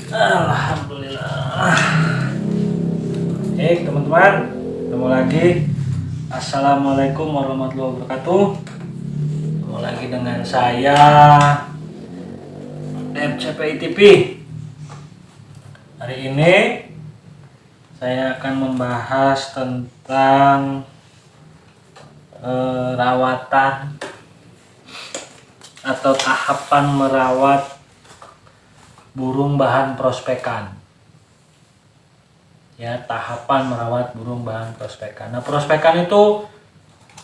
Alhamdulillah. Teman-teman, ketemu lagi. Assalamualaikum warahmatullahi wabarakatuh. Ketemu lagi dengan saya FCPI TV. Hari ini saya akan membahas tentang rawatan atau tahapan merawat burung bahan prospekan. Ya, tahapan merawat burung bahan prospekan. Nah, prospekan itu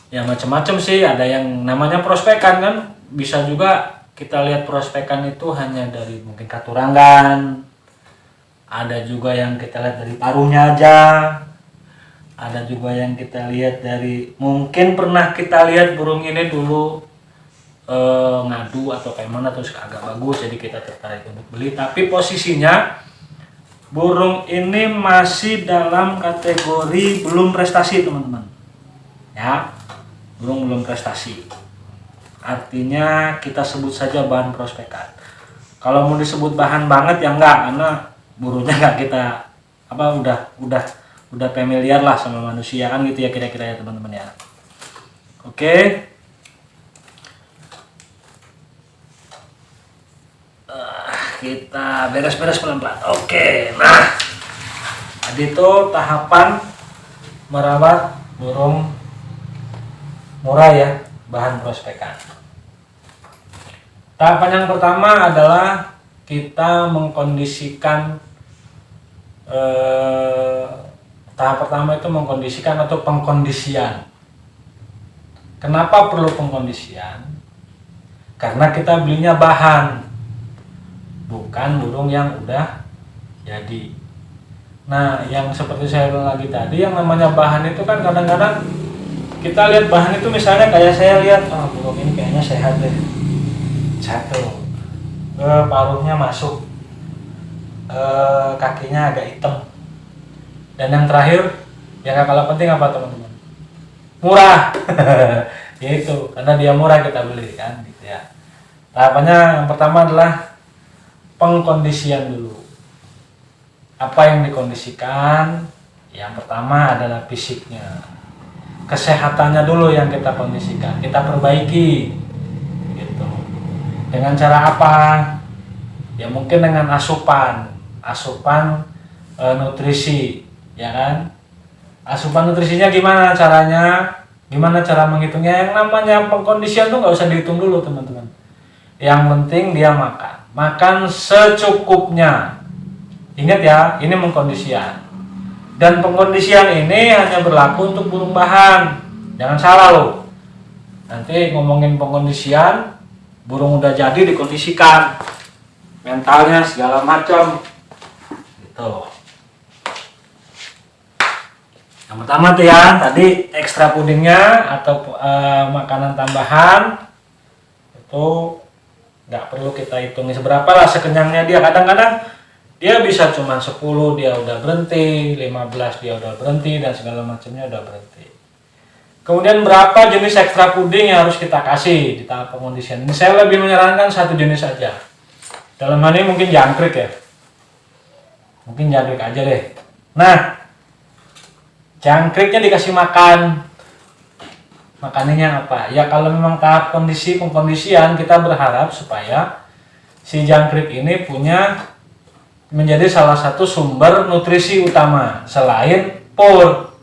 ya macam-macam sih. Ada yang namanya prospekan kan, bisa juga kita lihat prospekan itu hanya dari mungkin katurangan. Ada juga yang kita lihat dari paruhnya aja. Ada juga yang kita lihat dari, mungkin pernah kita lihat burung ini dulu ngadu atau kayak mana, terus agak bagus jadi kita tertarik untuk beli. Tapi posisinya burung ini masih dalam kategori belum prestasi, teman-teman. Ya, burung belum prestasi. Artinya kita sebut saja bahan prospekan. Kalau mau disebut bahan banget ya enggak, karena burungnya enggak kita udah familiar lah sama manusia kan gitu ya, kira-kira ya teman-teman ya. Oke. Kita beres-beres pelan-pelan. Oke. Nah, tadi itu tahapan merawat burung murai ya, bahan prospekan. Tahapan yang pertama adalah kita mengkondisikan tahap pertama itu mengkondisikan atau pengkondisian. Kenapa perlu pengkondisian? Karena kita belinya bahan, bukan burung yang udah jadi. Nah, yang seperti saya bilang lagi tadi, yang namanya bahan itu kan kadang-kadang kita lihat bahan itu, misalnya kayak saya lihat, burung ini kayaknya sehat deh, satu, paruhnya masuk, kakinya agak hitam, dan yang terakhir yang gak kalah penting apa teman-teman? Murah. Gitu, karena dia murah kita beli kan gitu ya. Tahapannya yang pertama adalah pengkondisian dulu. Apa yang dikondisikan? Yang pertama adalah fisiknya, kesehatannya dulu yang kita kondisikan, kita perbaiki gitu. Dengan cara apa? Ya mungkin dengan asupan nutrisi, ya kan? Asupan nutrisinya gimana caranya? Gimana cara menghitungnya? Yang namanya pengkondisian tuh nggak usah dihitung dulu teman-teman. Yang penting dia makan secukupnya. Ingat ya, ini pengkondisian. Dan pengkondisian ini hanya berlaku untuk burung bahan. Jangan salah loh. Nanti ngomongin pengkondisian, burung udah jadi dikondisikan, mentalnya segala macam. Gitu. Yang pertama tuh ya, tadi ekstra pudingnya atau makanan tambahan itu nggak perlu kita hitung seberapa lah, sekenyangnya dia. Kadang-kadang dia bisa cuma 10 dia udah berhenti, 15 dia udah berhenti, dan segala macamnya udah berhenti. Kemudian berapa jenis ekstra puding yang harus kita kasih di tahap pengkondisian ini? Saya lebih menyarankan satu jenis aja. Dalam hal ini mungkin jangkrik ya. Mungkin jangkrik aja deh. Nah, jangkriknya dikasih makan. Makanannya apa? Ya kalau memang tahap pengkondisian, kita berharap supaya si jangkrik ini menjadi salah satu sumber nutrisi utama selain pur.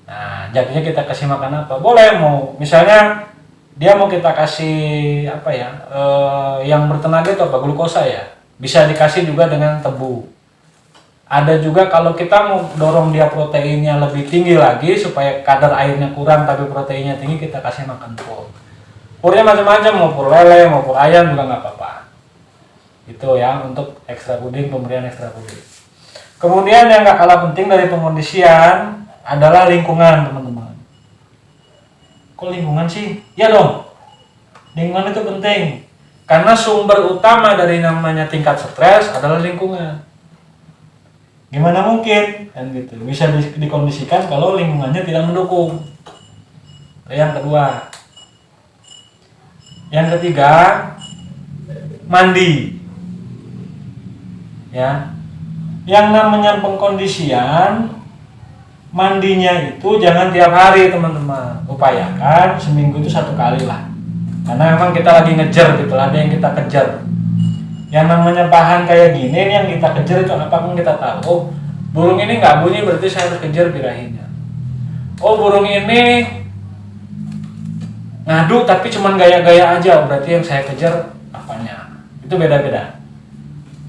Nah, jadinya kita kasih makan apa? Boleh, mau misalnya dia mau kita kasih apa ya? Yang bertenaga itu apa? Glukosa ya. Bisa dikasih juga dengan tebu. Ada juga kalau kita mau dorong dia proteinnya lebih tinggi lagi supaya kadar airnya kurang tapi proteinnya tinggi, kita kasih makan pur. Purnya macam-macam, mau pur lele, mau pur ayam juga nggak apa-apa. Itu ya untuk ekstra puding, pemberian ekstra puding. Kemudian yang gak kalah penting dari pengkondisian adalah lingkungan, teman-teman. Kok lingkungan sih? Ya dong, lingkungan itu penting, karena sumber utama dari namanya tingkat stres adalah lingkungan. Gimana mungkin kan gitu bisa dikondisikan kalau lingkungannya tidak mendukung. Yang kedua, yang ketiga, mandi. Ya, yang namanya pengkondisian mandinya itu jangan tiap hari teman-teman, upayakan seminggu itu 1 kali lah, karena memang kita lagi ngejar gitu, ada yang kita kejar. Yang namanya bahan kayak gini nih yang kita kejar itu apa kan kita tahu. Oh, burung ini nggak bunyi berarti saya harus kejar birahinya. Oh, burung ini ngadu tapi cuman gaya-gaya aja, berarti yang saya kejar apanya. Itu beda-beda,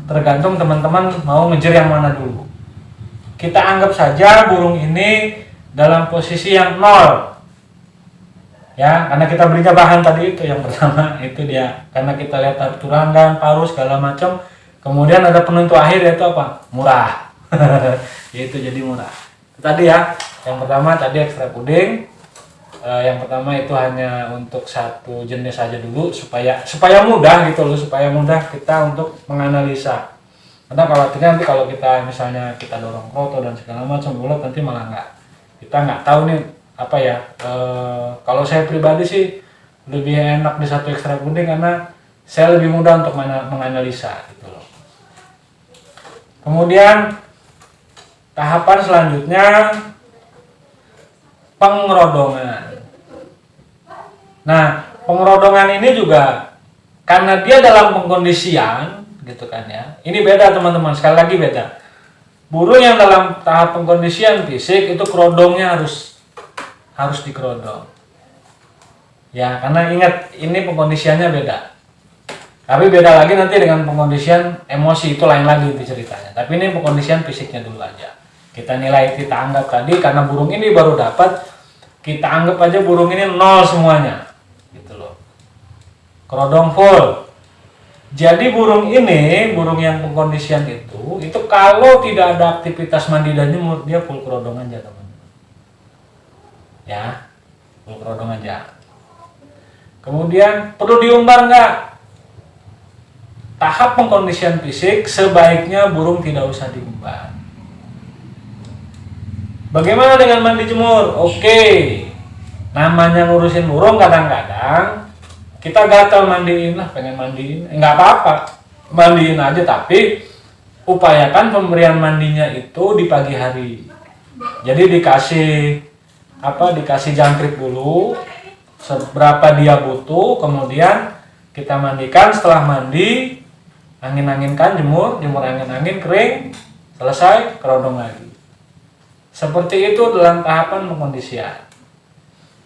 tergantung teman-teman mau ngejar yang mana dulu. Kita anggap saja burung ini dalam posisi yang 0 ya, karena kita belinya bahan tadi itu yang pertama itu dia, karena kita lihat turangan, paruh segala macam. Kemudian ada penentu akhir yaitu apa? Murah. Itu jadi murah. Itu tadi ya, yang pertama tadi ekstra puding. Yang pertama itu hanya untuk satu jenis saja dulu supaya mudah gitu loh, supaya mudah kita untuk menganalisa. Karena khawatirnya nanti kalau kita misalnya kita dorong kroto dan segala macam ulat, nanti malah kita nggak tahu nih apa ya. Kalau saya pribadi sih lebih enak di satu ekstra puding karena saya lebih mudah untuk menganalisa gitu loh. Kemudian tahapan selanjutnya pengerodongan. Nah, pengerodongan ini juga karena dia dalam pengkondisian gitu kan ya. Ini beda teman-teman, sekali lagi beda. Burung yang dalam tahap pengkondisian fisik itu kerodongnya harus dikerodong. Ya, karena ingat ini pengkondisiannya beda. Tapi beda lagi nanti dengan pengkondisian emosi, itu lain lagi itu ceritanya. Tapi ini pengkondisian fisiknya dulu aja. Kita nilai, kita anggap tadi karena burung ini baru dapat, kita anggap aja burung ini 0 semuanya. Gitu loh. Kerodong full. Jadi burung ini, burung yang pengkondisian itu kalau tidak ada aktivitas mandi dan jemur, dia full kerodong aja teman-teman. Ya, full kerodong aja. Kemudian perlu diumbar nggak? Tahap pengkondisian fisik sebaiknya burung tidak usah diumbar. Bagaimana dengan mandi jemur? Oke, namanya ngurusin burung kadang-kadang kita gatal mandiin lah, pengen mandiin, nggak apa-apa, mandiin aja, tapi upayakan pemberian mandinya itu di pagi hari. Jadi dikasih jangkrik dulu, seberapa dia butuh, kemudian kita mandikan. Setelah mandi, angin-anginkan, jemur angin-angin, kering, selesai, kerodong lagi. Seperti itu dalam tahapan pengkondisian.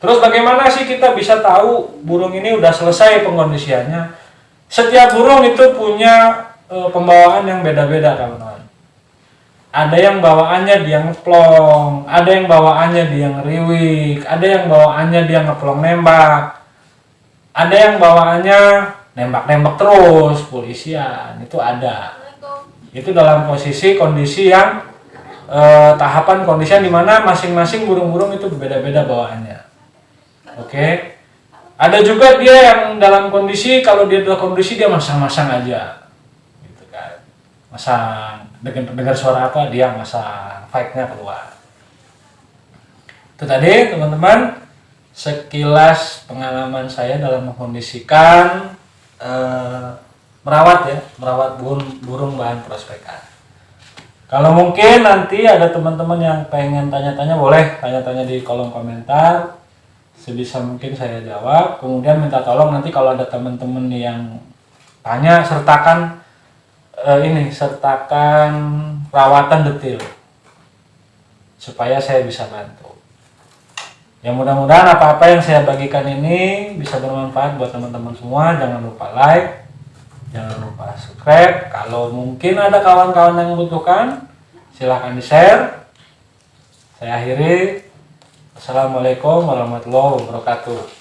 Terus bagaimana sih kita bisa tahu burung ini udah selesai pengkondisiannya? Setiap burung itu punya pembawaan yang beda-beda teman-teman. Ada yang bawaannya dia ngeplong, ada yang bawaannya dia ngeriwik, ada yang bawaannya dia ngeplong nembak, ada yang bawaannya nembak-nembak terus, polisian, itu ada. Itu dalam posisi kondisi yang tahapan kondisian di mana masing-masing burung-burung itu berbeda-beda bawaannya. Oke. Ada juga dia yang dalam kondisi, kalau dia dalam kondisi dia masang-masang aja. Gitu kan. Masang, dengar suara apa dia masang, fight-nya keluar. Itu tadi teman-teman sekilas pengalaman saya dalam mengkondisikan merawat burung bahan prospekan. Kalau mungkin nanti ada teman-teman yang pengen tanya-tanya, boleh tanya-tanya di kolom komentar. Sebisa mungkin saya jawab. Kemudian minta tolong nanti kalau ada teman-teman yang tanya, sertakan perawatan detail supaya saya bisa bantu. Ya, mudah-mudahan apa-apa yang saya bagikan ini bisa bermanfaat buat teman-teman semua. Jangan lupa like, jangan lupa subscribe. Kalau mungkin ada kawan-kawan yang membutuhkan, silahkan di-share. Saya akhiri. Assalamualaikum warahmatullahi wabarakatuh.